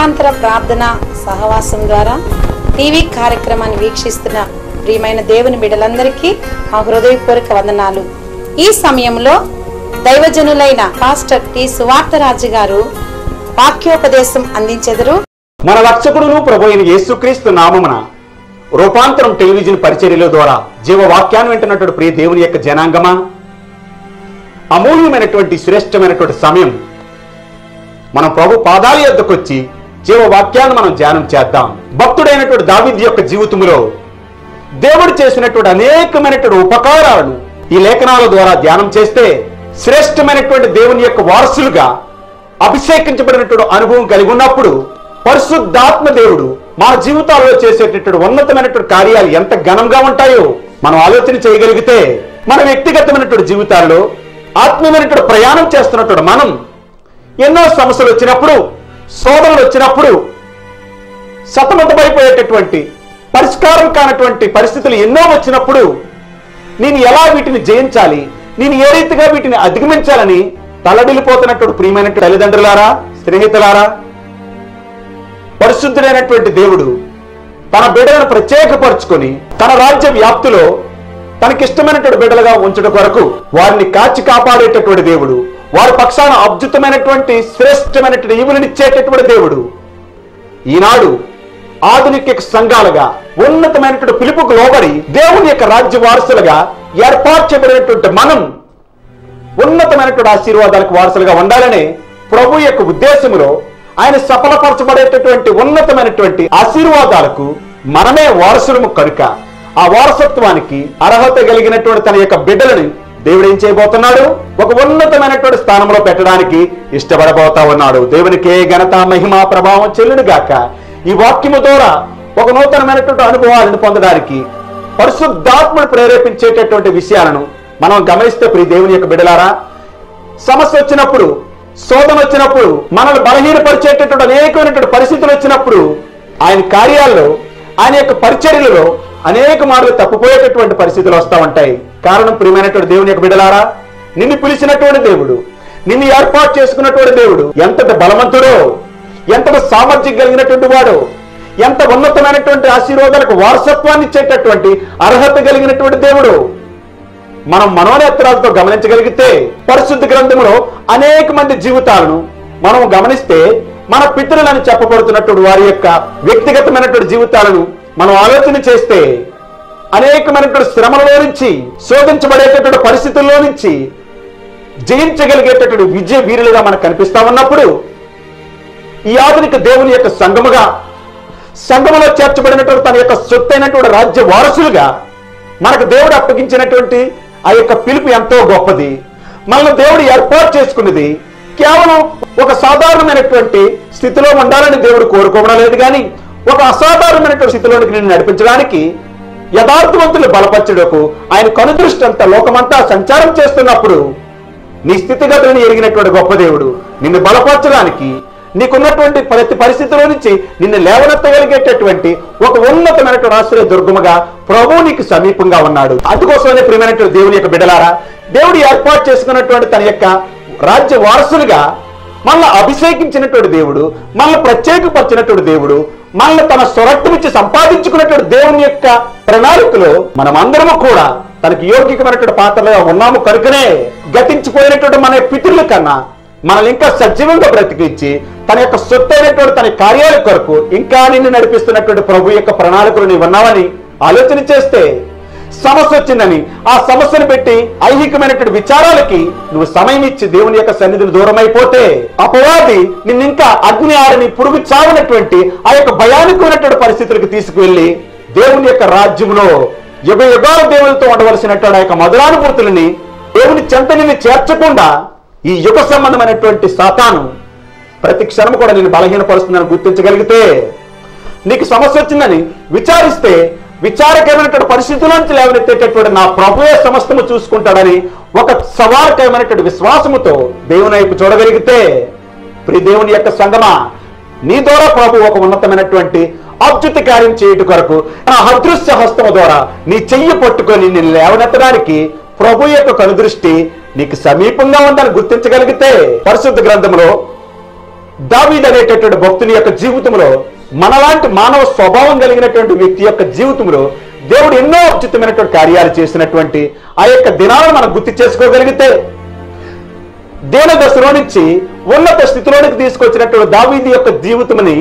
వారాంతర ప్రార్థన సహవాసం ద్వారా టీవీ కార్యక్రమాన్ని వీక్షిస్తున్న ప్రియమైన దేవుని బిడ్డలందరికీ మా హృదయపూర్వక వందనాలు. ఈ సమయంలో దైవజనులైన పాస్టర్ టి సువార్తరాజు గారు వాక్యోపదేశం అందించెదరు. మన రక్షకుడును ప్రభువైన యేసుక్రీస్తు నామమున రూపాంతరం టెలివిజన్ పరిచర్యల ద్వారా జీవవాక్యాన్ని వింటున్నటువంటి ప్రియ దేవుని యొక్క జనాంగమా, అమూల్యమైనటువంటి శ్రేష్టమైనటువంటి సమయం మనం ప్రభు పాదాల యొద్దకు వచ్చి జీవవాక్యాన్ని మనం ధ్యానం చేద్దాం. భక్తుడైనటువంటి దావీదు యొక్క జీవితంలో దేవుడు చేసినటువంటి అనేకమైనటువంటి ఉపకారాలను ఈ లేఖనాల ద్వారా ధ్యానం చేస్తే శ్రేష్టమైనటువంటి దేవుని యొక్క వారసులుగా అభిషేకించబడినటువంటి అనుభవం కలిగి ఉన్నప్పుడు పరిశుద్ధాత్మ దేవుడు మన జీవితాల్లో చేసేటటువంటి ఉన్నతమైనటువంటి కార్యాలు ఎంత ఘనంగా ఉంటాయో మనం ఆలోచన చేయగలిగితే మన వ్యక్తిగతమైనటువంటి జీవితాల్లో ఆత్మీయమైనటువంటి ప్రయాణం చేస్తున్నటువంటి మనం ఎన్నో సమస్యలు వచ్చినప్పుడు, శోధనలు వచ్చినప్పుడు, సతమతమైపోయేటటువంటి పరిష్కారం కానటువంటి పరిస్థితులు ఎన్నో వచ్చినప్పుడు నేను ఎలా వీటిని జయించాలి, నేను ఏ రీతిగా వీటిని అధిగమించాలని తలడిల్లిపోతున్నటువంటి ప్రియమైన తల్లిదండ్రులారా, స్నేహితులారా, పరిశుద్ధుడైనటువంటి దేవుడు తన బిడ్డలను ప్రత్యేకపరుచుకొని తన రాజ్య వ్యాప్తిలో తనకిష్టమైనటువంటి బిడ్డలుగా ఉంచడం కొరకు వారిని కాచి కాపాడేటటువంటి దేవుడు, వారి పక్షాన అద్భుతమైనటువంటి శ్రేష్టమైనటువంటి ఈవులనిచ్చేటటువంటి దేవుడు ఈనాడు ఆధునిక సంఘాలుగా ఉన్నతమైనటువంటి పిలుపుకు లోబడి దేవుని యొక్క రాజ్య వారసులుగా ఏర్పాటు చేయబడినటువంటి మనం ఉన్నతమైనటువంటి ఆశీర్వాదాలకు వారసులుగా ఉండాలనే ప్రభు యొక్క ఉద్దేశంలో ఆయన సఫలపరచబడేటటువంటి ఉన్నతమైనటువంటి ఆశీర్వాదాలకు మనమే వారసులము కనుక ఆ వారసత్వానికి అర్హత కలిగినటువంటి తన యొక్క బిడ్డలని దేవుడు ఏం చేయబోతున్నాడు? ఒక ఉన్నతమైనటువంటి స్థానంలో పెట్టడానికి ఇష్టపడబోతా ఉన్నాడు. దేవునికి ఘనత మహిమ ప్రభావం చెల్లును గాక. ఈ వాక్యము ద్వారా ఒక నూతనమైనటువంటి అనుభవాలను పొందడానికి పరిశుద్ధాత్మను ప్రేరేపించేటటువంటి విషయాలను మనం గమనిస్తే ప్రియ దేవుని యొక్క బిడ్డలారా, సమస్య వచ్చినప్పుడు, శోధన వచ్చినప్పుడు, మనల్ని బలహీనపరిచేటటువంటి అనేకమైనటువంటి పరిస్థితులు వచ్చినప్పుడు ఆయన కార్యాల్లో, ఆయన యొక్క పరిచర్యలలో అనేక మార్లు తప్పిపోయేటటువంటి పరిస్థితులు వస్తూ ఉంటాయి. కారణం ప్రియమైనటువంటి దేవుని యొక్క బిడ్డలారా, నిన్ను పిలిచినటువంటి దేవుడు, నిన్ను ఏర్పాటు చేసుకున్నటువంటి దేవుడు ఎంతటి బలవంతుడో, ఎంతటి సామర్థ్యం కలిగినటువంటి వాడో, ఎంత ఉన్నతమైనటువంటి ఆశీర్వాదాలకు వారసత్వాన్ని ఇచ్చేటటువంటి అర్హత కలిగినటువంటి దేవుడు మనం మనోనేత్రాలతో గమనించగలిగితే పరిశుద్ధ గ్రంథంలో అనేక మంది జీవితాలను మనం గమనిస్తే మన పితరులను చెప్పబడుతున్నటువంటి వారి యొక్క వ్యక్తిగతమైనటువంటి జీవితాలను మనం ఆలోచన చేస్తే అనేకమైనటువంటి శ్రమలలో నుంచి, శోధించబడేటటువంటి పరిస్థితుల్లో నుంచి జయించగలిగేటటువంటి విజయ వీరులుగా మనకు కనిపిస్తా ఉన్నప్పుడు ఈ ఆధునిక దేవుని యొక్క సంఘములో చేర్చబడినటువంటి తన యొక్క సొత్తైనటువంటి రాజ్య వారసులుగా మనకు దేవుడు అప్పగించినటువంటి ఆ యొక్క పిలుపు ఎంతో గొప్పది. మనల్ని దేవుడు ఏర్పాటు చేసుకున్నది కేవలం ఒక సాధారణమైనటువంటి స్థితిలో ఉండాలని దేవుడు కోరుకోవడం లేదు, కానీ ఒక అసాధారణమైనటువంటి స్థితిలోనికి నిన్ను నడిపించడానికి, యథార్థవంతులు బలపరచుటకు ఆయన కనుదృష్టి అంతా లోకమంతా సంచారం చేస్తున్నప్పుడు నీ స్థితిగతులను ఎరిగినటువంటి గొప్ప దేవుడు నిన్ను బలపరచడానికి, నీకున్నటువంటి ప్రతి పరిస్థితిలో నుంచి నిన్ను లేవనెత్తగలిగేటటువంటి ఒక ఉన్నతమైనటువంటి ఆశ్రయ దుర్గముగా ప్రభువు నీకు సమీపంగా ఉన్నాడు. అందుకోసమే ప్రియమైనటువంటి దేవుని యొక్క బిడ్డలారా, దేవుడు ఏర్పాటు చేసుకున్నటువంటి తన యొక్క రాజ్య వారసులుగా మనల్ని అభిషేకించినటువంటి దేవుడు, మనల్ని ప్రత్యేకపరిచినటువంటి దేవుడు, మనల్ని తన స్వరక్తమిచ్చి సంపాదించుకున్నటువంటి దేవుని యొక్క ప్రణాళికలో మనమందరము కూడా తనకి యోగ్యమైనటువంటి పాత్రలుగా ఉన్నాము కనుకనే గతించిపోయినటువంటి మన పితరుల కన్నా మనల్ని ఇంకా సజీవంగా బ్రతికించి తన యొక్క సొత్తైనటువంటి తన కార్యాల కొరకు ఇంకా నిన్ను నడిపిస్తున్నటువంటి ప్రభు యొక్క ప్రణాళికలు నీవు ఉన్నావని ఆలోచన చేస్తే, సమస్య వచ్చిందని ఆ సమస్యను పెట్టి ఐహికమైనటువంటి విచారాలకి నువ్వు సమయం ఇచ్చి దేవుని యొక్క సన్నిధిని దూరం అయిపోతే అపవాది నిన్ను ఇంకా అగ్ని ఆరని పురుగు చావనటువంటి ఆ యొక్క భయానకమైనటువంటి పరిస్థితులకు తీసుకువెళ్లి దేవుని యొక్క రాజ్యంలో యుగ యుగాల దేవులతో ఉండవలసినటువంటి ఆ యొక్క మధురానుభూతులని దేవుని చెంత నిన్ను చేర్చకుండా ఈ యుగ సంబంధమైనటువంటి సాతాను ప్రతి క్షణం కూడా నేను బలహీనపరుస్తుందని గుర్తించగలిగితే, నీకు సమస్య వచ్చిందని విచారిస్తే విచారకరమైనటువంటి పరిస్థితుల్లోంచి లేవనెత్తేటటువంటి నా ప్రభువే సమస్తము చూసుకుంటాడని ఒక సవాలకరమైనటువంటి విశ్వాసముతో దేవుని వైపు చూడగలిగితే, ప్రియ దేవుని యొక్క సంగమా, నీ ద్వారా ప్రభు ఒక ఉన్నతమైనటువంటి అద్భుత కార్యం చేయటం కొరకు నా అదృశ్య హస్తము ద్వారా నీ చెయ్యి పట్టుకొని నిన్ను లేవనెత్తడానికి ప్రభు యొక్క కనుదృష్టి నీకు సమీపంగా ఉందని గుర్తించగలిగితే పరిశుద్ధ గ్రంథంలో దావీదు అనేటటువంటి భక్తుని యొక్క జీవితంలో, మనలాంటి మానవ స్వభావం కలిగినటువంటి వ్యక్తి యొక్క జీవితంలో దేవుడు ఎన్నో అద్భుతమైనటువంటి కార్యాలు చేసినటువంటి ఆ యొక్క దినాలను మనం గుర్తు చేసుకోగలిగితే, దీన దశలో నుంచి ఉన్నత స్థితిలోనికి తీసుకొచ్చినటువంటి దావీదు యొక్క జీవితంని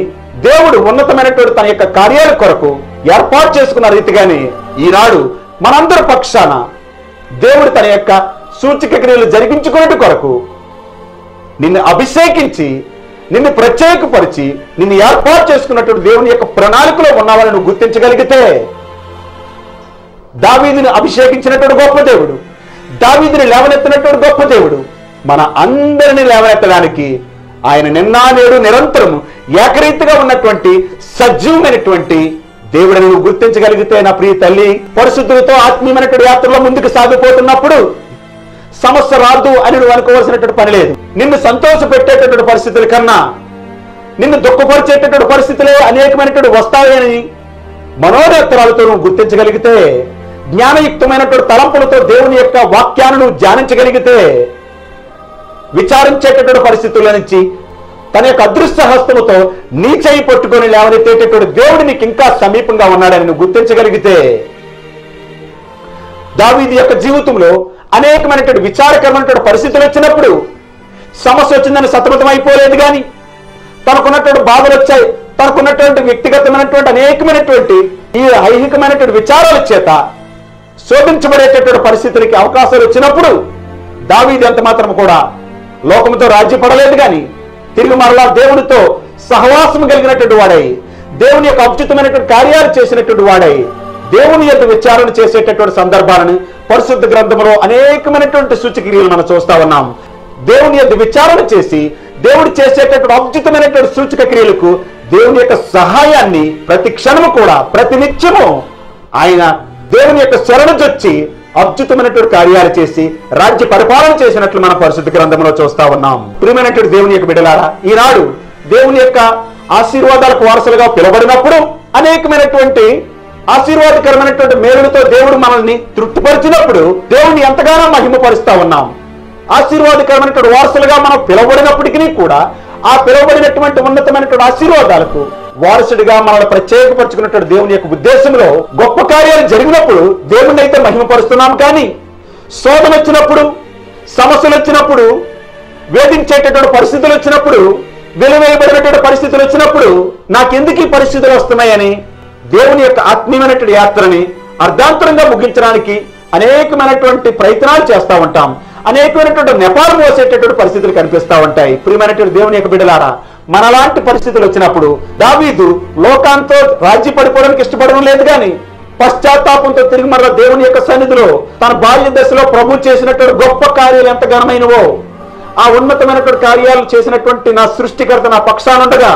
దేవుడు ఉన్నతమైనటువంటి తన యొక్క కార్యాల కొరకు ఏర్పాటు చేసుకున్న రీతిగానే ఈనాడు మనందరి పక్షాన దేవుడు తన యొక్క సూచక క్రియలు జరిగించుకునే కొరకు నిన్ను అభిషేకించి, నిన్ను ప్రత్యేకపరిచి, నిన్ను ఏర్పాటు చేసుకున్నటువంటి దేవుని యొక్క ప్రణాళికలో ఉన్నావని నువ్వు గుర్తించగలిగితే, దావీదుని అభిషేకించినటువంటి గొప్ప దేవుడు, దావీదుని లేవనెత్తినటువంటి గొప్ప దేవుడు మన అందరినీ లేవనెత్తడానికి ఆయన నిన్న నేడు నిరంతరము ఏకరీతిగా ఉన్నటువంటి సజీవమైనటువంటి దేవుడిని నువ్వు గుర్తించగలిగితే, నా ప్రియ తల్లి, పరిశుద్ధులతో ఆత్మీయమైనటువంటి యాత్రలో ముందుకు సాగిపోతున్నప్పుడు సమస్య రాదు అని నువ్వు అనుకోవాల్సినటువంటి పని లేదు. నిన్ను సంతోష పెట్టేటటువంటి పరిస్థితుల కన్నా నిన్ను దుఃఖపరిచేటటువంటి పరిస్థితులే అనేకమైనటువంటి వస్తాయని మనోనేత్రాలతో నువ్వు గుర్తించగలిగితే, జ్ఞానయుక్తమైనటువంటి తలంపులతో దేవుని యొక్క వాక్యాన్ని నువ్వు ధ్యానించగలిగితే, విచారించేటటువంటి పరిస్థితుల నుంచి తన యొక్క అదృశ్య హస్తముతో నీ చేయి పట్టుకొని లేవనెత్తేటటువంటి దేవుడు నీకు ఇంకా సమీపంగా ఉన్నాడని నువ్వు గుర్తించగలిగితే, దావీదు యొక్క జీవితంలో అనేకమైనటువంటి విచారకరమైనటువంటి పరిస్థితులు వచ్చినప్పుడు సమస్య వచ్చిందని సతమతం అయిపోలేదు. కానీ తనకున్నటువంటి బాధలు వచ్చాయి, తనకున్నటువంటి వ్యక్తిగతమైనటువంటి అనేకమైనటువంటి ఈ ఐహికమైనటువంటి విచారాల చేత శోధించబడేటటువంటి పరిస్థితులకి అవకాశాలు వచ్చినప్పుడు దావీదు ఎంత మాత్రం కూడా లోకంతో రాజ్యపడలేదు. కానీ తిరిగి మరలా దేవుడితో సహవాసం కలిగినటువంటి వాడై, దేవుని యొక్క అద్భుతమైనటువంటి కార్యాలు చేసినటువంటి వాడై, దేవుని యొక్క విచారణ చేసేటటువంటి సందర్భాలను పరిశుద్ధ గ్రంథంలో అనేకమైనటువంటి సూచక్రియలు మనం చూస్తా ఉన్నాం. దేవుని యొక్క విచారణ చేసి దేవుడు చేసేటటువంటి అద్భుతమైనటువంటి సూచక క్రియలకు దేవుని యొక్క సహాయాన్ని ప్రతి క్షణము కూడా, ప్రతి నిత్యము ఆయన దేవుని యొక్క శరణుజొచ్చి అద్భుతమైనటువంటి కార్యాలు చేసి రాజ్య పరిపాలన చేసినట్లు మనం పరిశుద్ధ గ్రంథంలో చూస్తా ఉన్నాం. ప్రియమైనటువంటి దేవుని యొక్క బిడ్డలారా, ఈనాడు దేవుని యొక్క ఆశీర్వాదాలకు వారసులుగా పిలువబడినప్పుడు అనేకమైనటువంటి ఆశీర్వాదకరమైనటువంటి మేలులతో దేవుడు మనల్ని తృప్తిపరిచినప్పుడు దేవుని ఎంతగానో మహిమపరుస్తా ఉన్నాం. ఆశీర్వాదకరమైనటువంటి వారసులుగా మనం పిలువబడినప్పటికీ కూడా ఆ పిలువబడినటువంటి ఉన్నతమైనటువంటి ఆశీర్వాదాలకు వారసుడిగా మనల్ని ప్రత్యేకపరుచుకున్నటువంటి దేవుని యొక్క ఉద్దేశంలో గొప్ప కార్యాలు జరిగినప్పుడు దేవుణ్ణి అయితే మహిమపరుస్తున్నాం. కానీ శోధన వచ్చినప్పుడు, సమస్యలు వచ్చినప్పుడు, వేధించేటటువంటి పరిస్థితులు వచ్చినప్పుడు, వెలువేయబడినటువంటి పరిస్థితులు వచ్చినప్పుడు నాకెందుకు ఈ పరిస్థితులు వస్తున్నాయని దేవుని యొక్క ఆత్మీయమైనటువంటి యాత్రని అర్ధాంతరంగా ముగించడానికి అనేకమైనటువంటి ప్రయత్నాలు చేస్తూ ఉంటాం. అనేకమైనటువంటి నెపాలు మోసేటటువంటి పరిస్థితులు కనిపిస్తూ ఉంటాయి. ప్రియమైనటువంటి దేవుని యొక్క బిడ్డలారా, మనలాంటి పరిస్థితులు వచ్చినప్పుడు దావీదు లోకాంతో రాజ్య పడిపోవడానికి ఇష్టపడడం లేదు. కానీ పశ్చాత్తాపంతో తిరిగి మరలా దేవుని యొక్క సన్నిధిలో తన బాల్య దశలో ప్రభు చేసినటువంటి గొప్ప కార్యాలు ఎంత ఘనమైనవో, ఆ ఉన్నతమైనటువంటి కార్యాలు చేసినటువంటి నా సృష్టికర్త నా పక్షానుండగా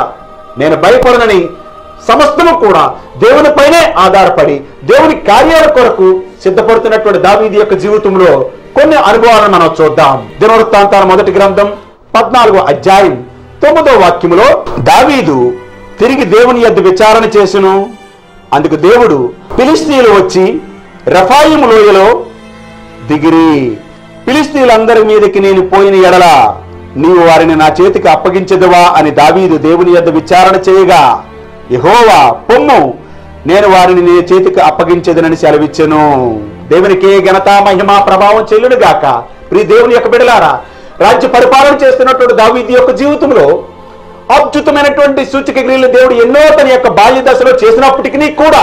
నేను భయపడనని సమస్తము కూడా దేవునిపైనే ఆధారపడి దేవుని కార్యాల కొరకు సిద్ధపడుతున్నటువంటి దావీదు యొక్క జీవితంలో కొన్ని అనుభవాలను మనం చూద్దాం. దినవృత్తాంతాల మొదటి గ్రంథం 14వ అధ్యాయం 9వ వాక్యములో, దావీదు తిరిగి దేవుని యొద్ద విచారణ చేసును. అందుకు దేవుడు, ఫిలిష్తీయులు వచ్చి రెఫాయిము లోయలో దిగిరి. ఫిలిష్తీయులందరి మీదకి నేను పోయిన ఎడల నీవు వారిని నా చేతికి అప్పగించదువా అని దావీదు దేవుని యొద్ద విచారణ చేయగా, యెహోవా పొమ్ము, నేను వారిని నీ చేతికి అప్పగించేదనని సెలవిచ్చెను. దేవునికే ఘనత మహిమ ప్రభావం చెల్లును గాక. ప్రియ దేవుని యొక్క బిడ్డలారా, రాజ్య పరిపాలన చేస్తున్నటువంటి దావీదు యొక్క జీవితంలో అద్భుతమైనటువంటి సూచక క్రియలు దేవుడు ఎన్నో తన యొక్క బాల్య దశలో చేసినప్పటికీ కూడా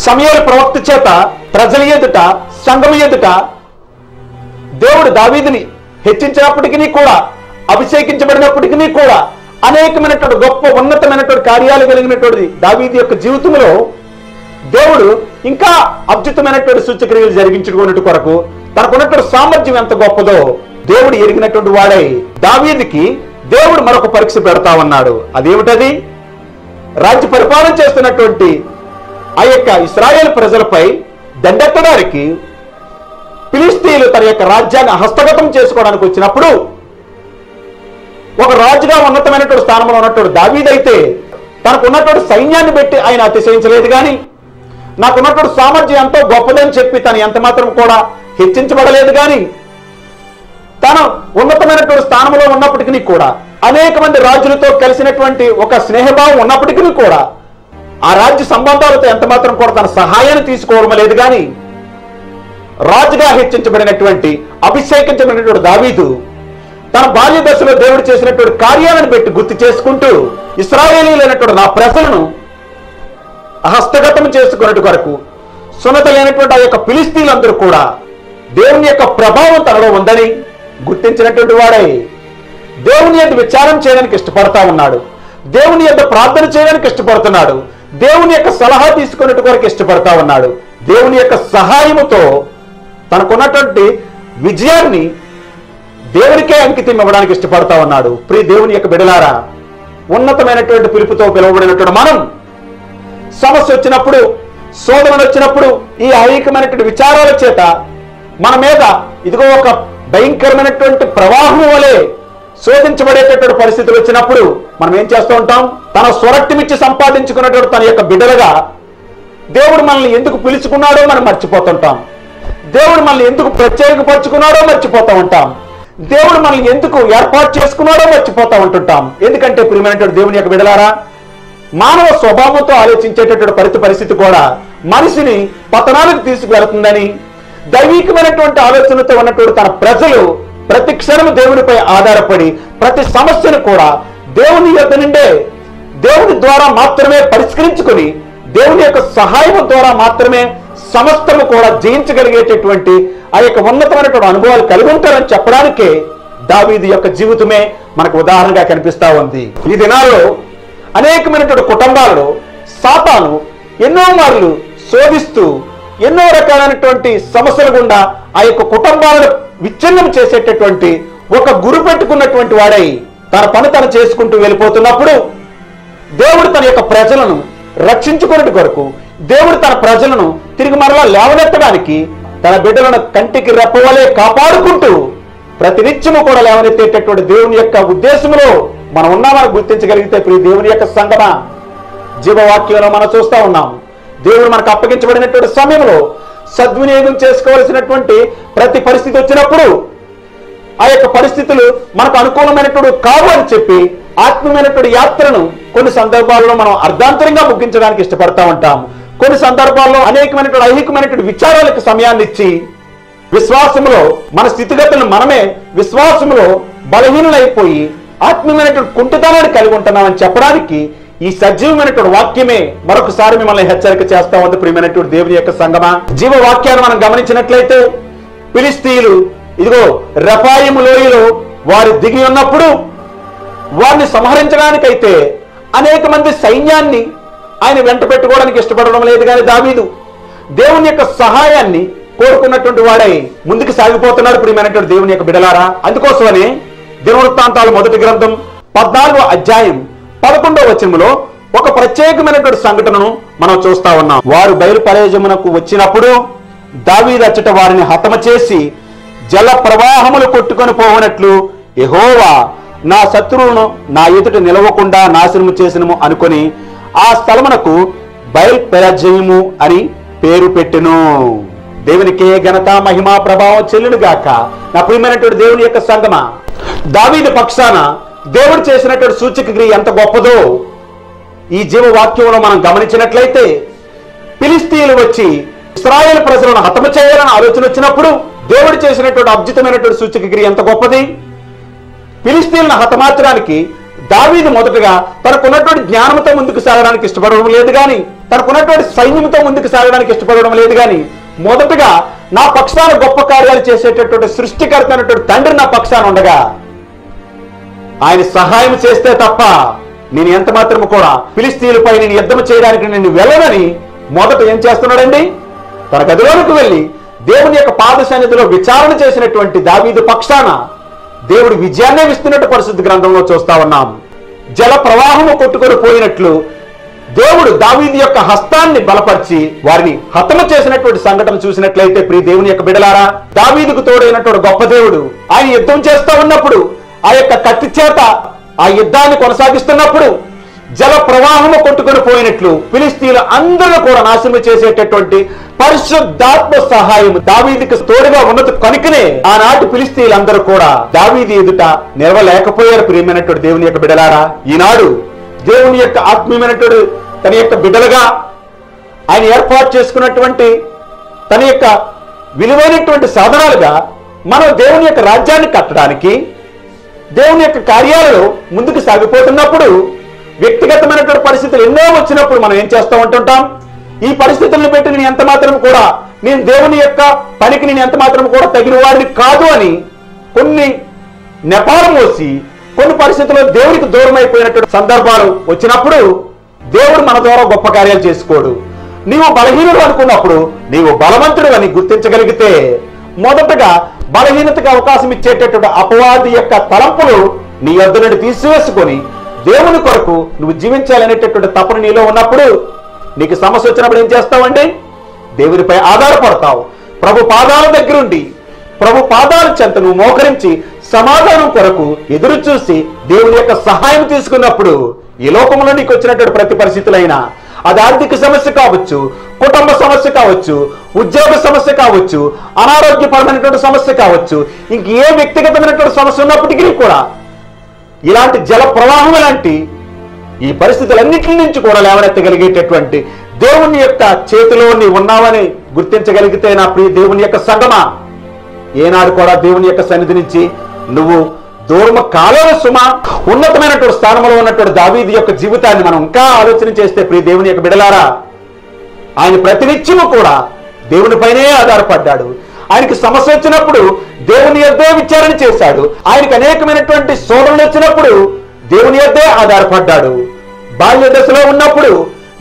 సమూయేలు ప్రవక్త చేత ప్రజల ఎదుట, సంఘం ఎదుట దేవుడు దావీదుని హెచ్చించినప్పటికీ కూడా, అభిషేకించబడినప్పటికీ కూడా అనేకమైనటువంటి గొప్ప ఉన్నతమైనటువంటి కార్యాలు కలిగినటువంటి దావీదు యొక్క జీవితంలో దేవుడు ఇంకా అద్భుతమైనటువంటి సూచక్రియలు జరిగించుకున్నట్టు కొరకు తనకున్నటువంటి సామర్థ్యం ఎంత గొప్పదో దేవుడు ఎరిగినటువంటి వాడై దావీదుకి దేవుడు మరొక పరీక్ష పెడతా ఉన్నాడు. అదేమిటది? రాజ్య పరిపాలన చేస్తున్నటువంటి ఆ యొక్క ఇశ్రాయేలు ప్రజలపై దండెత్తడానికి ఫిలిష్తీయులు తన యొక్క రాజ్యాన్ని హస్తగతం చేసుకోవడానికి వచ్చినప్పుడు ఒక రాజుగా ఉన్నతమైనటువంటి స్థానంలో ఉన్నటువంటి దావీదు అయితే తనకు ఉన్నటువంటి సైన్యాన్ని పెట్టి ఆయన అతిశయించలేదు. కానీ నాకున్నటువంటి సామర్థ్యం ఎంతో గొప్పదని చెప్పి తను ఎంత మాత్రం కూడా హెచ్చించబడలేదు. కానీ తను ఉన్నతమైనటువంటి స్థానంలో ఉన్నప్పటికీ కూడా అనేక మంది రాజులతో కలిసినటువంటి ఒక స్నేహభావం ఉన్నప్పటికీ కూడా ఆ రాజ్య సంబంధాలతో ఎంత మాత్రం కూడా తన సహాయాన్ని తీసుకోవడం లేదు. కానీ రాజుగా హెచ్చించబడినటువంటి అభిషేకించబడినటువంటి దావీదు తన బాల్య దశలో దేవుడు చేసినటువంటి కార్యాలను పెట్టి గుర్తు చేసుకుంటూ ఇశ్రాయేలీయులైనటువంటి నా ప్రజలను హస్తగతం చేసుకున్నట్టు కొరకు సున్నత లేనటువంటి ఆ యొక్క ఫిలిష్తీయులందరూ కూడా దేవుని యొక్క ప్రభావం తనలో ఉందని గుర్తించినటువంటి వాడై దేవుని యొద్ద విచారం చేయడానికి ఇష్టపడతా ఉన్నాడు. దేవుని యొద్ద ప్రార్థన చేయడానికి ఇష్టపడుతున్నాడు. దేవుని యొక్క సలహా తీసుకున్నట్టు కొరకు ఇష్టపడతా ఉన్నాడు. దేవుని యొక్క సహాయముతో తనకున్నటువంటి విజయాన్ని దేవునికే అంకితం ఇవ్వడానికి ఇష్టపడతా ఉన్నాడు. ప్రియ దేవుని యొక్క బిడ్డలారా, ఉన్నతమైనటువంటి పిలుపుతో పిలువబడినటువంటి మనం సమస్య వచ్చినప్పుడు, శోధనలు వచ్చినప్పుడు, ఈ ఐక్యమైనటువంటి విచారాల చేత మన మీద ఇదిగో ఒక భయంకరమైనటువంటి ప్రవాహం వలె శోధించబడేటటువంటి పరిస్థితులు వచ్చినప్పుడు మనం ఏం చేస్తూ ఉంటాం? తన స్వరక్తిమిచ్చి సంపాదించుకున్నటువంటి తన యొక్క బిడ్డలుగా దేవుడు మనల్ని ఎందుకు పిలుచుకున్నాడో మనం మర్చిపోతుంటాం. దేవుడు మనల్ని ఎందుకు ప్రత్యేకపరుచుకున్నాడో మర్చిపోతూ ఉంటాం. దేవుడు మనల్ని ఎందుకు ఏర్పాటు చేసుకున్నాడో మర్చిపోతూ ఉంటుంటాం. ఎందుకంటే ప్రియమైనటువంటి దేవుని యొక్క బిడ్డలారా, మానవ స్వభావంతో ఆలోచించేటటువంటి పరిస్థితి కూడా మనిషిని పతనాలకు తీసుకువెళ్తుందని, దైవికమైనటువంటి ఆలోచనతో ఉన్నటువంటి తన ప్రజలు ప్రతి క్షణము దేవునిపై ఆధారపడి ప్రతి సమస్యను కూడా దేవుని యొద్ద నుండే, దేవుని ద్వారా మాత్రమే పరిష్కరించుకొని దేవుని యొక్క సహాయం ద్వారా మాత్రమే సమస్తము కూడా జయించగలిగేటటువంటి ఆ యొక్క ఉన్నతమైనటువంటి అనుభవాలు కలిగి ఉంటారని చెప్పడానికే దావీదు యొక్క జీవితమే మనకు ఉదాహరణగా కనిపిస్తా ఉంది. ఈ దినాల్లో అనేకమైనటువంటి కుటుంబాలలో సాతాను ఎన్నో మార్లు శోధిస్తూ ఎన్నో రకాలైనటువంటి సమస్యల గుండా ఆ యొక్క కుటుంబాలను విచ్ఛిన్నం చేసేటటువంటి ఒక గురి పెట్టుకున్నటువంటి వాడై తన పని తను చేసుకుంటూ వెళ్ళిపోతున్నప్పుడు దేవుడు తన యొక్క ప్రజలను రక్షించుకునే కొరకు, దేవుడు తన ప్రజలను తిరిగి మరలా లేవనెత్తడానికి తన బిడ్డలను కంటికి రెప్పవలే కాపాడుకుంటూ ప్రతినిత్యము కూడా లేవనెత్తేటటువంటి దేవుని యొక్క ఉద్దేశంలో మనం ఉన్నామని గుర్తించగలిగితే ప్రియ దేవుని యొక్క సంగమ జీవవాక్యంలో మనం చూస్తా ఉన్నాం. దేవుడు మనకు అప్పగించబడినటువంటి సమయంలో సద్వినియోగం చేసుకోవాల్సినటువంటి ప్రతి పరిస్థితి వచ్చినప్పుడు ఆ యొక్క పరిస్థితులు మనకు అనుకూలమైనటువంటి కావు అని చెప్పి ఆత్మీయమైనటువంటి యాత్రను కొన్ని సందర్భాల్లో మనం అర్ధాంతరంగా ముగించడానికి ఇష్టపడతా ఉంటాం. కొన్ని సందర్భాల్లో అనేకమైనటువంటి ఐహికమైనటువంటి విచారాలకు సమయాన్ని ఇచ్చి విశ్వాసములో మన స్థితిగతులను మనమే విశ్వాసములో బలహీనులైపోయి ఆత్మీయమైనటువంటి కుంటుతనాన్ని కలిగి ఉంటున్నామని చెప్పడానికి ఈ సజీవమైనటువంటి వాక్యమే మరొకసారి మిమ్మల్ని హెచ్చరిక చేస్తా ఉంది. ప్రియమైనటువంటి దేవుని యొక్క సంగమా, జీవ వాక్యాన్ని మనం గమనించినట్లయితే ఫిలిష్తీయులు ఇదిగో రెఫాయిము లోయలో వారు దిగి ఉన్నప్పుడు వారిని సంహరించడానికైతే అనేక మంది సైన్యాన్ని ఆయన వెంట పెట్టుకోవడానికి ఇష్టపడడం లేదు. కానీ దావీదు దేవుని యొక్క సహాయాన్ని కోరుకున్నటువంటి వాడై ముందుకు సాగిపోతున్నాడు. ప్రియమైనటువంటి దేవుని యొక్క బిడ్డలారా, అందుకోసమని దినవృత్తాంతాలు మొదటి గ్రంథం 14వ అధ్యాయం 11వ వచనములో ఒక ప్రత్యేకమైనటువంటి సంఘటనను మనం చూస్తా ఉన్నాం. వారు బయలుపరేజమునకు వచ్చినప్పుడు దావీదు అచ్చట వారిని హతమ చేసి జల ప్రవాహములు కొట్టుకొని పోవనట్లు యెహోవా నా శత్రువులను నా ఎదుట నిలవకుండా నాశనము చేసినము అనుకొని ఆ స్థలమునకు బయల్పెరజయము అని పేరు పెట్టెను. దేవునికే ఘనత మహిమ ప్రభావం చెల్లును గాక. నా ప్రియమైనటువంటి దేవుని యొక్క సంగమా, దావీదు పక్షాన దేవుడు చేసినటువంటి సూచక క్రియ ఎంత గొప్పదో ఈ జీవవాక్యంలో మనం గమనించినట్లయితే ఫిలిష్తీయులు వచ్చి ఇశ్రాయేలు ప్రజలను హతమ చేయాలని ఆలోచన వచ్చినప్పుడు దేవుడు చేసినటువంటి అద్భుతమైనటువంటి సూచక క్రియ ఎంత గొప్పది. ఫిలిష్తీయులను హతమార్చడానికి దావీదు మొదటగా తనకున్నటువంటి జ్ఞానంతో ముందుకు సాగడానికి ఇష్టపడడం లేదు కానీ, తనకున్నటువంటి సైన్యంతో ముందుకు సాగడానికి ఇష్టపడడం లేదు కానీ, మొదటగా నా పక్షాన గొప్ప కార్యాలు చేసేటటువంటి సృష్టికర్త అయినటువంటి తండ్రి నా పక్షాన ఉండగా ఆయన సహాయం చేస్తే తప్ప నేను ఎంత మాత్రము కూడా ఫిలిష్తీయులపై నేను యుద్ధం చేయడానికి నేను వెళ్ళనని మొదట ఏం చేస్తున్నాడండి? తన గదిలోనికి వెళ్ళి దేవుని యొక్క పాద సన్నిధిలో విచారణ చేసినటువంటి దావీదు పక్షాన దేవుడు విజయాన్నే ఇస్తున్నట్టు పరిశుద్ధ గ్రంథంలో చూస్తా ఉన్నాం. జల ప్రవాహము కొట్టుకొని పోయినట్లు దేవుడు దావీదు యొక్క హస్తాన్ని బలపరిచి వారిని హతమ చేసినటువంటి సంఘటన చూసినట్లయితే ప్రియ దేవుని యొక్క బిడలారా, దావీదుకు తోడైనటువంటి గొప్ప దేవుడు ఆయన యుద్ధం చేస్తా ఉన్నప్పుడు ఆ యొక్క కత్తి చేత ఆ యుద్ధాన్ని కొనసాగిస్తున్నప్పుడు జల ప్రవాహము కొట్టుకొని పోయినట్లు ఫిలిస్తీన్లు అందరూ కూడా నాశనం చేసేటటువంటి పరిశుద్ధాత్మ సహాయం దావీదుకి తోడుగా ఉన్నది కనుకనే ఆనాటి ఫిలిస్తీన్లు అందరూ కూడా దావీదు ఎదుట నిలవలేకపోయారు. ప్రియమైనటువంటి దేవుని యొక్క బిడ్డలారా, ఈనాడు దేవుని యొక్క ఆత్మీయమైనటువంటి తన యొక్క బిడ్డలుగా ఆయన ఏర్పాటు చేసుకున్నటువంటి తన యొక్క విలువైనటువంటి సాధనాలుగా మనం దేవుని యొక్క రాజ్యాన్ని కట్టడానికి దేవుని యొక్క కార్యాలలో ముందుకు సాగిపోతున్నప్పుడు వ్యక్తిగతమైనటువంటి పరిస్థితులు ఎన్నో వచ్చినప్పుడు మనం ఏం చేస్తూ ఉంటుంటాం? ఈ పరిస్థితులను పెట్టి నేను ఎంత మాత్రం కూడా నేను దేవుని యొక్క పనికి నేను ఎంత మాత్రం కూడా తగిన వాడిని కాదు అని కొన్ని నెపాలు మోసి కొన్ని పరిస్థితుల్లో దేవునికి దూరం అయిపోయినటువంటి సందర్భాలు వచ్చినప్పుడు దేవుడు మన ద్వారా గొప్ప కార్యాలు చేసుకోడు. నీవు బలహీనుడు అనుకున్నప్పుడు నీవు బలవంతుడు అని గుర్తించగలిగితే మొదటగా బలహీనతకు అవకాశం ఇచ్చేటటువంటి అపవాది యొక్క తలంపులు నీ యొద్ద నుండి తీసివేసుకొని దేవుని కొరకు నువ్వు జీవించాలనేటటువంటి తపన నీలో ఉన్నప్పుడు నీకు సమస్య వచ్చినప్పుడు ఏం చేస్తావండి? దేవునిపై ఆధారపడతావు. ప్రభు పాదాల దగ్గరుండి ప్రభు పాదాల చెంత నువ్వు మోకరించి సమాధానం కొరకు ఎదురు చూసి దేవుని యొక్క సహాయం తీసుకున్నప్పుడు ఈ లోకంలో నీకు వచ్చినటువంటి ప్రతి పరిస్థితులైనా అది ఆర్థిక సమస్య కావచ్చు, కుటుంబ సమస్య కావచ్చు, ఉద్యోగ సమస్య కావచ్చు, అనారోగ్యపరమైనటువంటి సమస్య కావచ్చు, ఇంక ఏ వ్యక్తిగతమైనటువంటి సమస్య ఉన్నప్పటికీ కూడా ఇలాంటి జల ప్రవాహం లాంటి ఈ పరిస్థితులన్నింటి నుంచి కూడా లేవనెత్తగలిగేటటువంటి దేవుని యొక్క చేతిలో నీవు ఉన్నావని గుర్తించగలిగితే నా ప్రియ దేవుని యొక్క సంగమా, ఏనాడు కూడా దేవుని యొక్క సన్నిధి నుంచి నువ్వు దూరము కాలేవు సుమా. ఉన్నతమైనటువంటి స్థానంలో ఉన్నటువంటి దావీదు యొక్క జీవితాన్ని మనం ఇంకా ఆలోచన చేస్తే ప్రియ దేవుని యొక్క బిడలారా, ఆయన ప్రతినిత్యము కూడా దేవునిపైనే ఆధారపడ్డాడు. ఆయనకి సమస్య వచ్చినప్పుడు దేవుని యొద్దే విచారణ చేశాడు. ఆయనకు అనేకమైనటువంటి శోధనలు వచ్చినప్పుడు దేవుని యొద్దే ఆధారపడ్డాడు. బాల్య దశలో ఉన్నప్పుడు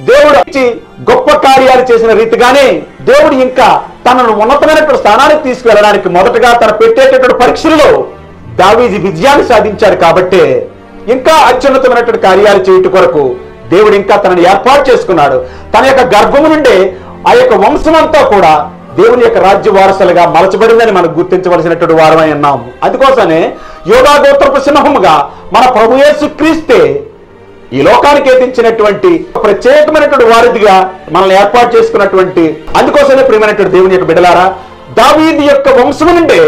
దేవుడు గొప్ప కార్యాలు చేసిన రీతిగానే దేవుడు ఇంకా తనను ఉన్నతమైనటువంటి స్థానానికి తీసుకువెళ్ళడానికి మొదటగా తన పెట్టేటటువంటి పరీక్షల్లో దావీదు విజయాన్ని సాధించాడు. కాబట్టే ఇంకా అత్యున్నతమైనటువంటి కార్యాలు చేయటం కొరకు దేవుడు ఇంకా తనని ఏర్పాటు చేసుకున్నాడు. తన యొక్క గర్భము నుండే ఆ యొక్క వంశమంతా కూడా దేవుని యొక్క రాజ్య వారసులుగా మలచబడిందని మనం గుర్తించవలసినటువంటి వారమై ఉన్నాము. అందుకోసమే యోధా గోత్రపు సింహముగా మన ప్రభు యేసు క్రీస్తే ఈ లోకానికి ఎదించినటువంటి ప్రత్యేకమైనటువంటి వారిదిగా మనల్ని ఏర్పాటు చేసుకున్నటువంటి, అందుకోసమే ప్రియమైనటువంటి దేవుని యొక్క బిడ్డలారా, దావీదు యొక్క వంశము నుండే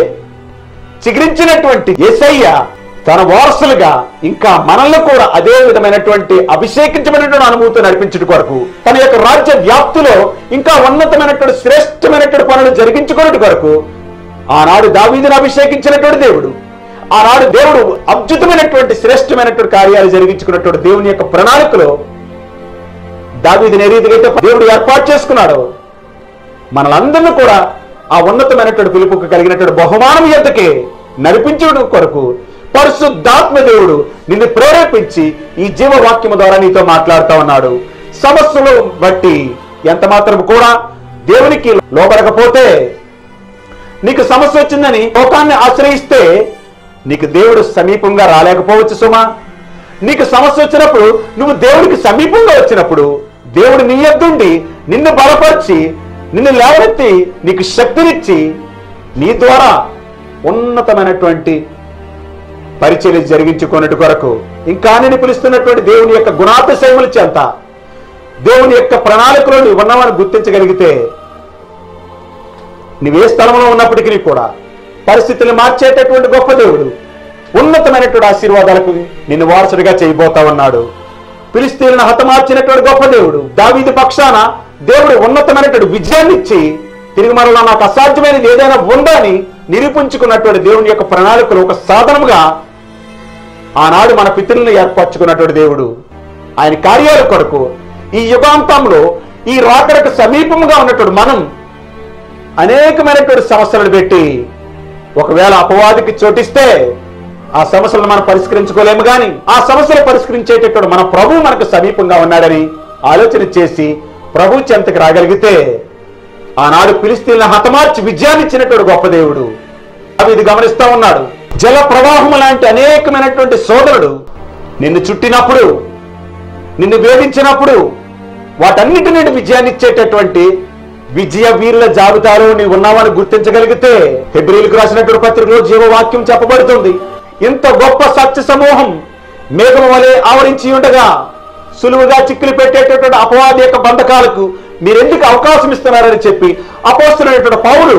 చిగురించినటువంటి యేసయ్య తన వారసులుగా ఇంకా మనల్ని కూడా అదే విధమైనటువంటి అభిషేకించబడినటువంటి అనుభూతితో నడిపించడం కొరకు తన యొక్క రాజ్య వ్యాప్తిలో ఇంకా ఉన్నతమైనటువంటి శ్రేష్టమైనటువంటి పనులు జరిగించుకున్నట్టు కొరకు ఆనాడు దావీదును అభిషేకించినటువంటి దేవుడు, ఆనాడు దేవుడు అద్భుతమైనటువంటి శ్రేష్టమైనటువంటి కార్యాలు జరిగించుకున్నటువంటి దేవుని యొక్క ప్రణాళికలో దావీదుని ఏ రీతిగా దేవుడు ఏర్పాటు చేసుకున్నాడు, మనలందరినీ కూడా ఆ ఉన్నతమైనటువంటి పిలుపుకు కలిగినటువంటి బహుమానం ఎద్దకే నడిపించడం కొరకు పరిశుద్ధాత్మ దేవుడు నిన్ను ప్రేరేపించి ఈ జీవవాక్యము ద్వారా నీతో మాట్లాడుతూ ఉన్నాడు. సమస్యలు బట్టి ఎంత మాత్రం కూడా దేవునికి లోబడకపోతే, నీకు సమస్య వచ్చిందని లోకాన్ని ఆశ్రయిస్తే నీకు దేవుడు సమీపంగా రాలేకపోవచ్చు సుమా. నీకు సమస్య వచ్చినప్పుడు నువ్వు దేవుడికి సమీపంగా వచ్చినప్పుడు దేవుడు నీ యొద్దుండి నిన్ను బలపరిచి నిన్ను లేవనెత్తి నీకు శక్తినిచ్చి నీ ద్వారా ఉన్నతమైనటువంటి పరిచర్య జరిగించుకున్నట్టు కొరకు ఇంకా నేను పిలుస్తున్నటువంటి దేవుని యొక్క గుణాతిశయముల చెంత దేవుని యొక్క ప్రణాళికలో నీవు ఉన్నావని గుర్తించగలిగితే నువ్వే స్థలంలో ఉన్నప్పటికీ కూడా పరిస్థితులు మార్చేటటువంటి గొప్ప దేవుడు ఉన్నతమైనటువంటి ఆశీర్వాదాలకు నిన్ను వారసుడిగా చేయబోతా ఉన్నాడు. ఫిలిస్తీయులను హతమార్చినటువంటి గొప్ప దేవుడు దావీదు పక్షాన దేవుడు ఉన్నతమైనటువంటి విజయాన్ని ఇచ్చి తిరిగి మరలా నాకు అసాధ్యమైనది ఏదైనా ఉందని నిరూపించుకున్నటువంటి దేవుని యొక్క ప్రణాళికలు ఒక సాధనముగా ఆనాడు మన పితరులను ఏర్పరచుకున్నటువంటి దేవుడు ఆయన కార్యాల కొరకు ఈ యుగాంతంలో ఈ రాకడకు సమీపముగా ఉన్నటువంటి మనం అనేకమైనటువంటి సమస్యలను పెట్టి ఒకవేళ అపవాదికి చోటిస్తే ఆ సమస్యలను మనం పరిష్కరించుకోలేము. కానీ ఆ సమస్యలు పరిష్కరించేటటువంటి మన ప్రభువు మనకు సమీపంగా ఉన్నాడని ఆలోచన చేసి ప్రభు చెంతకు రాగలిగితే ఆనాడు ఫిలిస్తీయులను హతమార్చి విజయాన్ని ఇచ్చినటువంటి గొప్ప దేవుడు ఇది గమనిస్తా ఉన్నాడు. జల ప్రవాహం లాంటి అనేకమైనటువంటి సోదరుడు నిన్ను చుట్టినప్పుడు, నిన్ను వేధించినప్పుడు వాటన్నిటి నుండి విజయాన్ని ఇచ్చేటటువంటి విజయ వీరుల జాబితాలో నీవు ఉన్నావని గుర్తించగలిగితే హెబ్రీయులకు రాసినటువంటి పత్రికలో జీవవాక్యం చెప్పబడుతుంది. ఇంత గొప్ప సత్య సమూహం మేఘం వలె ఆవరించి ఉండగా సులువుగా చిక్కులు పెట్టేటటువంటి అపవాది యొక్క బంధకాలకు మీరెందుకు అవకాశం ఇస్తున్నారని చెప్పి అపోస్తలుడైనటువంటి పౌలు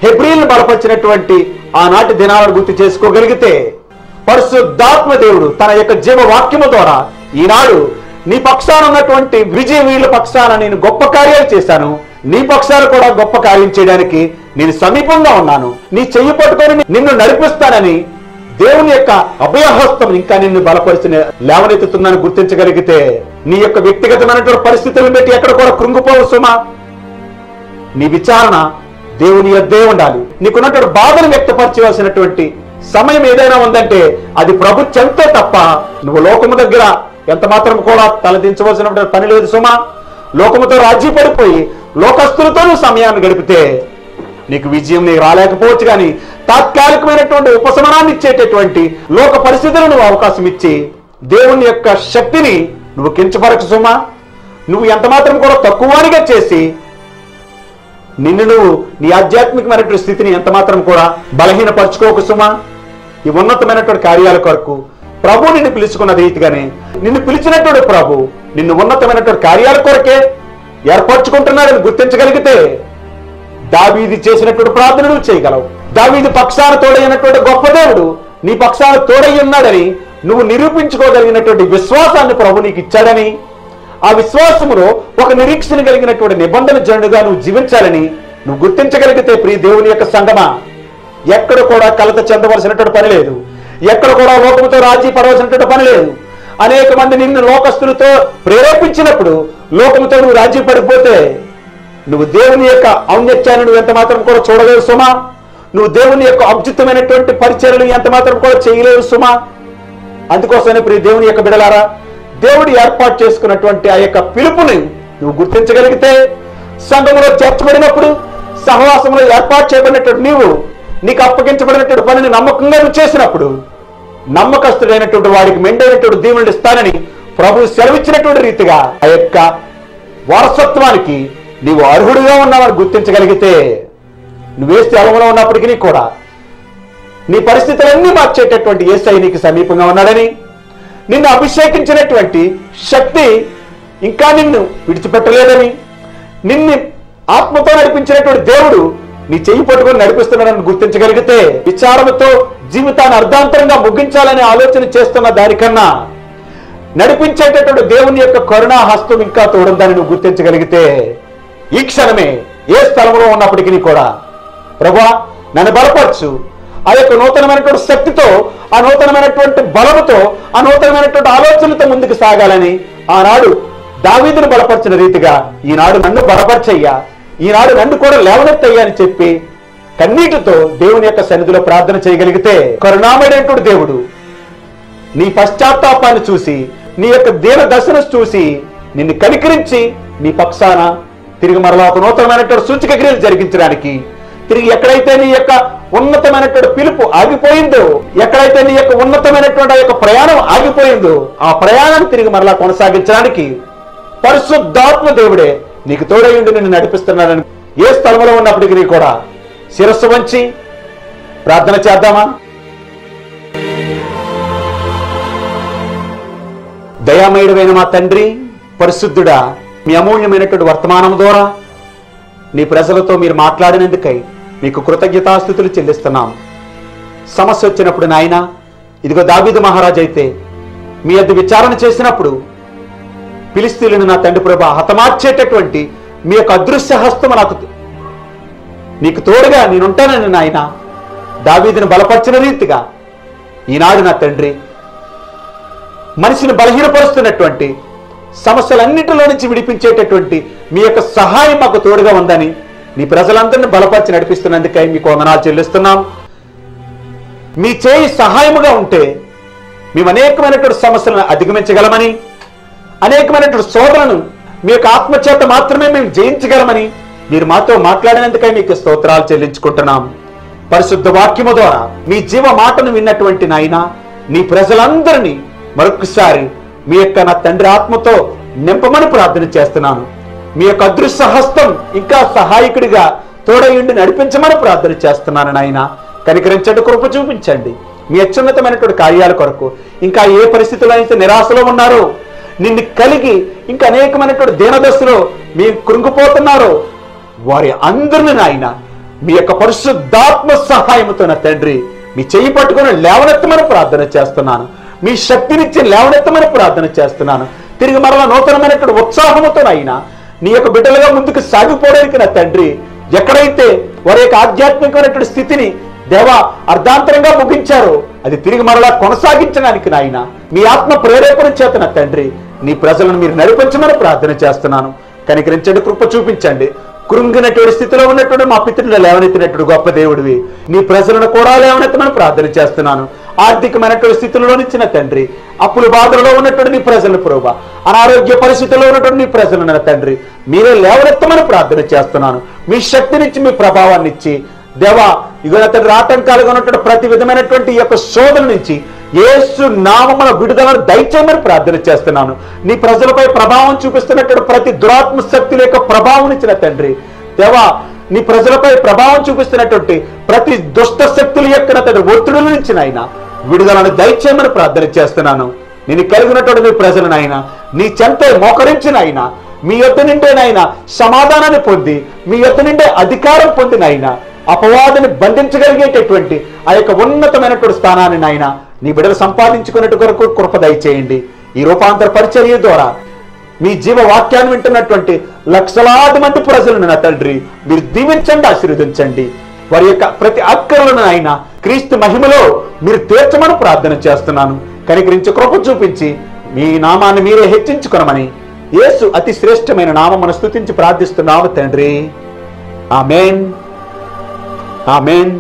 హెబ్రీలను బలపరిచినటువంటి ఆనాటి దినాలను గుర్తు చేసుకోగలిగితే, పరిశుద్ధాత్మ దేవుడు తన యొక్క జీవవాక్యము ద్వారా ఈనాడు నీ పక్షాన ఉన్నటువంటి విజయవీరుల పక్షాన నేను గొప్ప కార్యాలు చేశాను, నీ పక్షాన కూడా గొప్ప కార్యం చేయడానికి నేను సమీపంగా ఉన్నాను, నీ చెయ్యి పట్టుకొని నిన్ను నడిపిస్తానని దేవుని యొక్క అభయహస్తం ఇంకా నిన్ను బలపరిచి లేవనెత్తుతుందని గుర్తించగలిగితే, నీ యొక్క వ్యక్తిగతమైనటువంటి పరిస్థితులను బట్టి ఎక్కడ కూడా కృంగిపోవు సుమా. నీ విచారణ దేవుని యొద్దే ఉండాలి. నీకున్నటువంటి బాధను వ్యక్తపరచవలసినటువంటి సమయం ఏదైనా ఉందంటే అది ప్రభు చెంతే తప్ప నువ్వు లోకము దగ్గర ఎంత మాత్రం కూడా తలదించవలసిన పని లేదు సుమా. లోకముతో రాజీ పడిపోయి లోకస్తులతో నువ్వు సమయాన్ని గడిపితే నీకు విజయం నీకు రాలేకపోవచ్చు, కానీ తాత్కాలికమైనటువంటి ఉపశమనాన్ని ఇచ్చేటటువంటి లోక పరిస్థితులను నువ్వు అవకాశం ఇచ్చి దేవుని యొక్క శక్తిని నువ్వు కించపరచు సుమా. నువ్వు ఎంత మాత్రం కూడా తక్కువగా చేసి నిన్ను నువ్వు నీ ఆధ్యాత్మికమైనటువంటి స్థితిని ఎంత మాత్రం కూడా బలహీనపరచుకోకు సుమా. ఈ ఉన్నతమైనటువంటి కార్యాల కొరకు ప్రభు నిన్ను పిలుచుకున్న రీతిగానే నిన్ను పిలిచినటువంటి ప్రభు నిన్ను ఉన్నతమైనటువంటి కార్యాల కొరకే ఏర్పరచుకుంటున్నాడని గుర్తించగలిగితే దావీదు చేసినటువంటి ప్రార్థన నువ్వు చేయగలవు. దావీదు పక్షాన తోడైనటువంటి గొప్ప దేవుడు నీ పక్షాన తోడై ఉన్నాడని నువ్వు నిరూపించుకోగలిగినటువంటి విశ్వాసాన్ని ప్రభు నీకు ఇచ్చాడని, ఆ విశ్వాసములో ఒక నిరీక్షణ కలిగినటువంటి నిబంధన జనుడుగా నువ్వు జీవించాలని నువ్వు గుర్తించగలిగితే, ప్రియ దేవుని యొక్క సంగమా, ఎక్కడ కూడా కలత చెందవలసినటువంటి పని లేదు, ఎక్కడ కూడా లోకముతో రాజీ పడవలసినటువంటి పని లేదు. అనేక మంది నిన్ను లోకస్తులతో ప్రేరేపించినప్పుడు లోకముతో నువ్వు రాజీ పడిపోతే నువ్వు దేవుని యొక్క ఔన్నత్యాన్ని నువ్వు ఎంత మాత్రం కూడా చూడలేవు సుమా. నువ్వు దేవుని యొక్క అద్భుతమైనటువంటి పరిచర్యలు ఎంత మాత్రం కూడా చేయలేవు సుమా. అందుకోసమే ప్రియ దేవుని యొక్క బిడలారా, దేవుడు ఏర్పాటు చేసుకున్నటువంటి ఆ యొక్క పిలుపుని నువ్వు గుర్తించగలిగితే, సంఘంలో చేర్చబడినప్పుడు సహవాసంలో ఏర్పాటు చేయబడినటువంటి నీకు అప్పగించబడినటువంటి పనిని నమ్మకంగా నువ్వు చేసినప్పుడు నమ్మకస్తుడైనటువంటి వాడికి మెండైనటువంటి దీవెనలు ఇస్తానని ప్రభు సెలవిచ్చినటువంటి రీతిగా ఆ యొక్క వారసత్వానికి నీవు అర్హుడిగా ఉన్నావని గుర్తించగలిగితే, నువ్వే స్థలంలో ఉన్నప్పటికీ కూడా నీ పరిస్థితులన్నీ మార్చేటటువంటి యేసయ్య నీకు సమీపంగా ఉన్నాడని, నిన్ను అభిషేకించినటువంటి శక్తి ఇంకా నిన్ను విడిచిపెట్టలేదని, నిన్ను ఆత్మతో నడిపించినటువంటి దేవుడు నీ చెయ్యి పట్టుకొని నడిపిస్తున్నాడని గుర్తించగలిగితే, విచారంతో జీవితాన్ని అర్ధాంతరంగా ముగించాలనే ఆలోచన చేస్తున్న దానికన్నా నడిపించేటటువంటి దేవుని యొక్క కరుణా హస్తం ఇంకా తోడుందని నువ్వు గుర్తించగలిగితే, ఈ క్షణమే ఏ స్థలంలో ఉన్నప్పటికీ కూడా ప్రభువా నన్ను బలపరచు, ఆ యొక్క నూతనమైనటువంటి శక్తితో, ఆ నూతనమైనటువంటి బలముతో, ఆ నూతనమైనటువంటి ఆలోచనలతో ముందుకు సాగాలని ఆనాడు దావీదును బలపరిచిన రీతిగా ఈనాడు నన్ను బలపరచయ్యా, ఈనాడు నన్ను కూడా లేవనెత్తయ్యా అని చెప్పి కన్నీటితో దేవుని యొక్క సన్నిధిలో ప్రార్థన చేయగలిగితే, కరుణామయుడైనటువంటి దేవుడు నీ పశ్చాత్తాపాన్ని చూసి, నీ యొక్క దీన దశను చూసి నిన్ను కనికరించి నీ పక్షాన తిరిగి మరలా ఒక నూతనమైనటువంటి సూచక క్రియలు జరిగించడానికి, తిరిగి ఎక్కడైతే నీ యొక్క ఉన్నతమైనటువంటి పిలుపు ఆగిపోయిందో, ఎక్కడైతే నీ యొక్క ఉన్నతమైనటువంటి ఆ యొక్క ప్రయాణం ఆగిపోయిందో, ఆ ప్రయాణం తిరిగి మరలా కొనసాగించడానికి పరిశుద్ధాత్మ దేవుడే నీకు తోడయుండి నిన్ను నడిపిస్తున్నాడని ఏ స్థలంలో ఉన్నప్పటికీ కూడా శిరస్సు వంచి ప్రార్థన చేద్దామా? దయామయుడైన మా తండ్రి, పరిశుద్ధుడా, మీ అమూల్యమైనటువంటి వర్తమానం ద్వారా నీ ప్రజలతో మీరు మాట్లాడినందుకై మీకు కృతజ్ఞతాస్తుతులు చెల్లిస్తున్నాం. సమస్య వచ్చినప్పుడు నాయన, ఇదిగో దావీదు మహారాజు అయితే మీ యొద్ద విచారణ చేసినప్పుడు ఫిలిష్తీయులను నా తండ్రి ప్రభా హతమార్చేటటువంటి మీ యొక్క అదృశ్య హస్తము నీకు తోడుగా నేనుంటానని నాయన దావీదును బలపరిచిన రీతిగా ఈనాడు నా తండ్రి మనిషిని బలహీనపరుస్తున్నటువంటి సమస్యలన్నింటిలో నుంచి విడిపించేటటువంటి మీ యొక్క సహాయం మాకు తోడుగా ఉందని నీ ప్రజలందరినీ బలపరిచి నడిపిస్తున్నందుకై మీకు వందనాలు చెల్లిస్తున్నాం. మీ చేయి సహాయముగా ఉంటే మేము అనేకమైనటువంటి సమస్యలను అధిగమించగలమని, అనేకమైనటువంటి శోధనను మీ యొక్క ఆత్మచేత మాత్రమే మేము జయించగలమని మీరు మాతో మాట్లాడినందుకై మీకు స్తోత్రాలు చెల్లించుకుంటున్నాం. పరిశుద్ధ వాక్యము ద్వారా మీ జీవ మాటను విన్నటువంటి నాయన నీ ప్రజలందరినీ మరొకసారి మీ యొక్క నా తండ్రి ఆత్మతో నింపమని ప్రార్థన చేస్తున్నాను. మీ యొక్క అదృశ్య హస్తం ఇంకా సహాయకుడిగా తోడయుండి నడిపించమని ప్రార్థన చేస్తున్నాను నాయన. కనికరించండి, కృప చూపించండి. మీ అత్యున్నతమైనటువంటి కార్యాల కొరకు ఇంకా ఏ పరిస్థితుల్లో అయితే నిరాశలో ఉన్నారో, నిన్ను కలిగి ఇంకా అనేకమైనటువంటి దీనదశలో మీరు కృంగిపోతున్నారో వారి అందరిని నాయన మీ యొక్క పరిశుద్ధాత్మ సహాయంతో నా తండ్రి మీ చెయ్యి పట్టుకుని లేవనెత్తమని ప్రార్థన చేస్తున్నాను. మీ శక్తినిచ్చి లేవనెత్తమని ప్రార్థన చేస్తున్నాను. తిరిగి మరలా నూతనమైనటువంటి ఉత్సాహంతో అయినా నీ యొక్క బిడ్డలుగా ముందుకు సాగిపోవడానికి నా తండ్రి ఎక్కడైతే వారి యొక్క ఆధ్యాత్మికమైనటువంటి స్థితిని దేవా అర్ధాంతరంగా ముగించారో అది తిరిగి మరలా కొనసాగించడానికి నాయన మీ ఆత్మ ప్రేరేపణ చేత నా తండ్రి నీ ప్రజలను మీరు నడిపించమని ప్రార్థన చేస్తున్నాను. కనికరించండి, కృప చూపించండి. కృంగినటువంటి స్థితిలో ఉన్నటువంటి మా పితరులు లేవనెత్తినటువంటి గొప్ప దేవుడివి నీ ప్రజలను కూడా లేవనెత్తమని ప్రార్థన చేస్తున్నాను. ఆర్థికమైనటువంటి స్థితిలో ఇచ్చిన తండ్రి అప్పుల బాధలో ఉన్నటువంటి నీ ప్రజలను ప్రభా, అనారోగ్య పరిస్థితుల్లో ఉన్నటువంటి నీ ప్రజలను తండ్రి మీరే లేవనెత్తమని ప్రార్థన చేస్తున్నాను. మీ శక్తినిచ్చి మీ ప్రభావాన్ని ఇచ్చి దేవా ఇక తండ్రి ఆటంకాలుగా ఉన్నటువంటి ప్రతి విధమైనటువంటి ఈ యొక్క శోధన నుంచి యేసు నామమున విడుదలను దయచేయమని ప్రార్థన చేస్తున్నాను. నీ ప్రజలపై ప్రభావం చూపిస్తున్నటువంటి ప్రతి దురాత్మ శక్తుల యొక్క ప్రభావం ఇచ్చిన తండ్రి దేవా నీ ప్రజలపై ప్రభావం చూపిస్తున్నటువంటి ప్రతి దుష్ట శక్తుల యొక్క తండ్రి ఒత్తిడుల నుంచి నాయన విడుదలను దయచేయమని ప్రార్థన చేస్తున్నాను. నేను కలిగినటువంటి మీ ప్రజలనైనా నీ చెంత మోకరించినైనా మీ యొద్ద నిండేనైనా సమాధానాన్ని పొంది మీ యొద్ద నిండే అధికారం పొందినైనా అపవాదిని బంధించగలిగేటటువంటి ఆ యొక్క ఉన్నతమైనటువంటి స్థానాన్ని నాయన నీ బిడ్డలు సంపాదించుకున్నట్టు కొరకు కృప దయచేయండి. ఈ రూపాంతర పరిచర్య ద్వారా మీ జీవ వాక్యాన్ని వింటున్నటువంటి లక్షలాది మంది ప్రజలను నా తండ్రి మీరు దీవించండి, ఆశీర్వదించండి. వారి యొక్క ప్రతి అక్కర్లను ఆయన క్రీస్తు మహిమలో మీరు తీర్చమని ప్రార్థన చేస్తున్నాను. కనికరించి కృప చూపించి మీ నామాన్ని మీరే హెచ్చించుకొనమని యేసు అతి శ్రేష్టమైన నామమును స్తుతించి ప్రార్థిస్తున్నాము తండ్రి. ఆమేన్, ఆమేన్.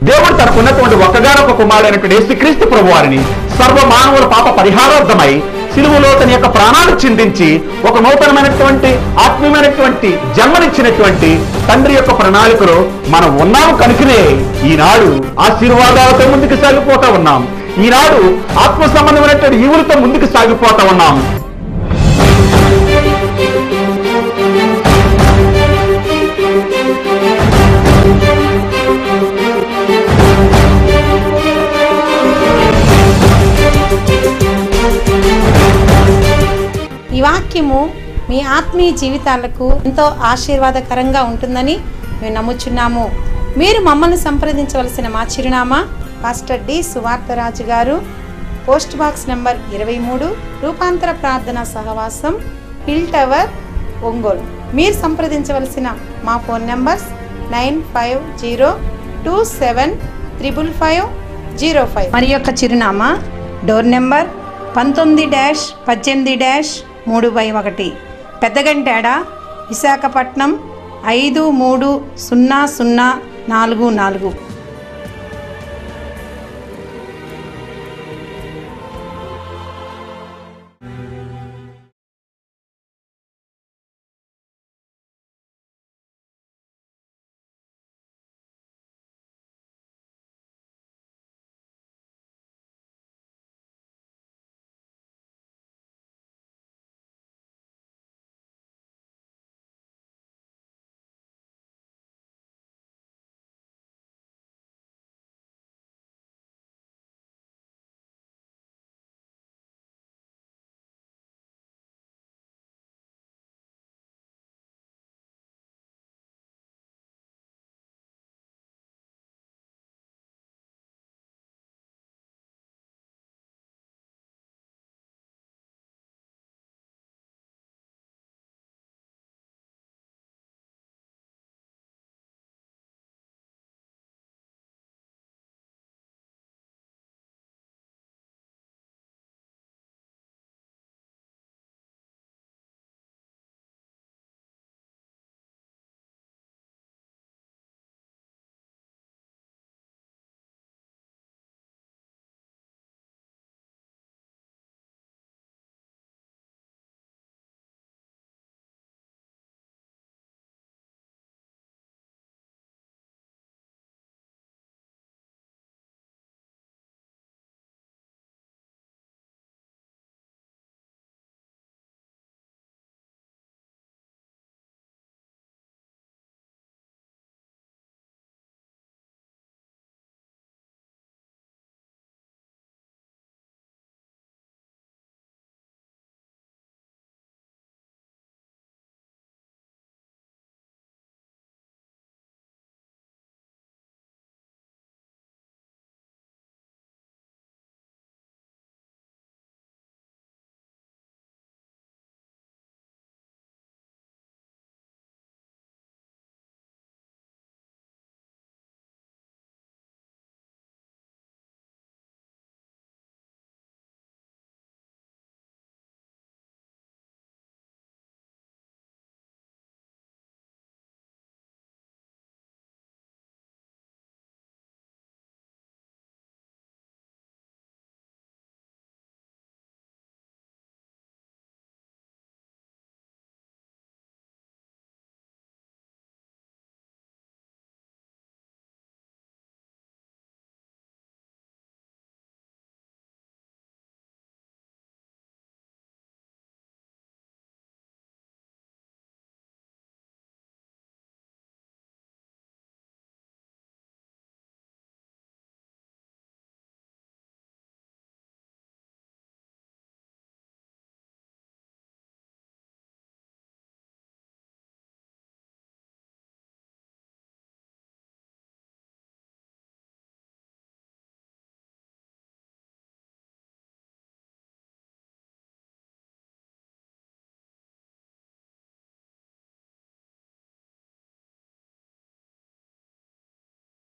దేవుడు తనకున్నటువంటి ఒక్కగానొక్క కుమారుడైనటువంటి యేసుక్రీస్తు ప్రభువారిని సర్వ మానవుల పాప పరిహారార్థమై సిలువలో తన యొక్క ప్రాణాలు చిందించి ఒక నూతనమైనటువంటి ఆత్మీయమైనటువంటి జన్మనిచ్చినటువంటి తండ్రి యొక్క ప్రణాళికలో మనం ఉన్నాము కనుకనే ఈనాడు ఆశీర్వాదాలతో ముందుకు సాగిపోతా ఉన్నాం. ఈనాడు ఆత్మ సంబంధమైనటువంటి ఈవులతో ముందుకు సాగిపోతా ఉన్నాం. ఈ వాక్యము మీ ఆత్మీయ జీవితాలకు ఎంతో ఆశీర్వాదకరంగా ఉంటుందని మేము నమ్ముచున్నాము. మీరు మమ్మల్ని సంప్రదించవలసిన మా చిరునామా పాస్టర్ డి సువార్తరాజు గారు, పోస్ట్ బాక్స్ నంబర్ 23, రూపాంతర ప్రార్థన సహవాసం, హిల్ టవర్, ఒంగోలు. మీరు సంప్రదించవలసిన మా ఫోన్ నంబర్స్ 9507555505. మరి యొక్క చిరునామా డోర్ నెంబర్ 19-18-3/1, పెద్దగంటేడ, విశాఖపట్నం 53004.